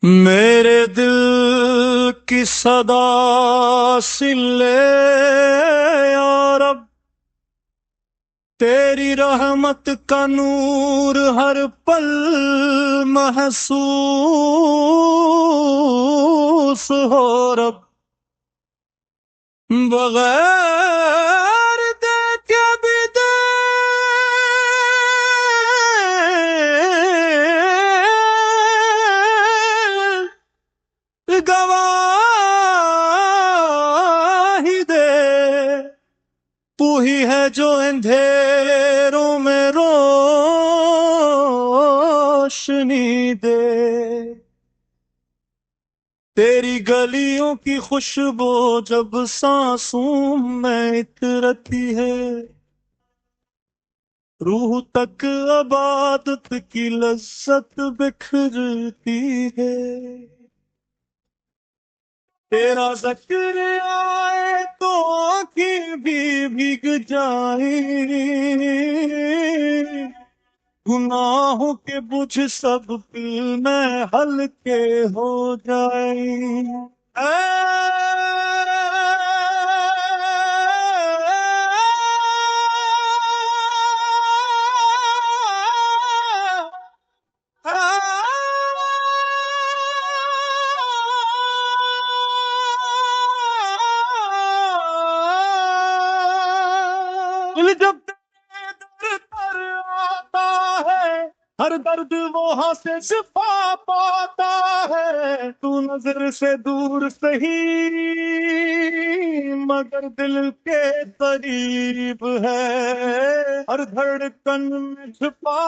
میرے دل کی صدا سن لے یا رب، تیری رحمت کا نور ہر پل محسوس ہو رب، بغیر دیکھے بھی دے گواہی دے، تو ہی ہے جو اندھیروں میں روشنی دے، تیری گلیوں کی خوشبو جب سانسوں میں اترتی ہے، روح تک عبادت کی لذت بکھرتی ہے، تیرا ذکر آئے تو آنکھیں بھی بھیگ جائیں، گناہوں کے بجھ سب دل میں ہلکے ہو جائیں۔ اے دل جب تیرے در پر آتا ہے، ہر درد وہاں سے شفا پاتا ہے، تو نظر سے دور سہی مگر دل کے قریب ہے، ہر دھڑکن میں چھپا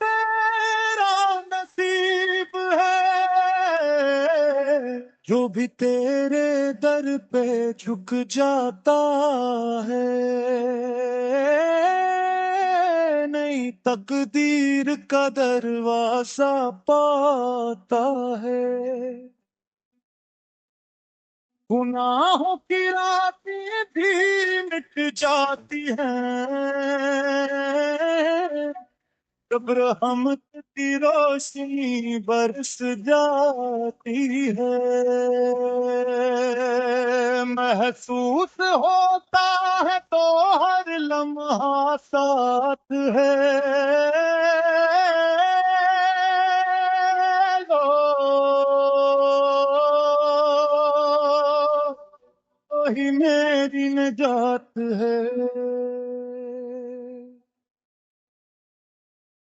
تیرا نصیب ہے، جو بھی تیرے در پہ جھک جاتا ہے، نئی تقدیر کا دروازہ پاتا ہے، گناہوں کی راتیں بھی مٹ جاتی ہیں، جب رحمت کی روشنی برس جاتی ہے، محسوس ہوتا ہے تو ہر لمحہ ساتھ ہے، وہی میری نجات ہے۔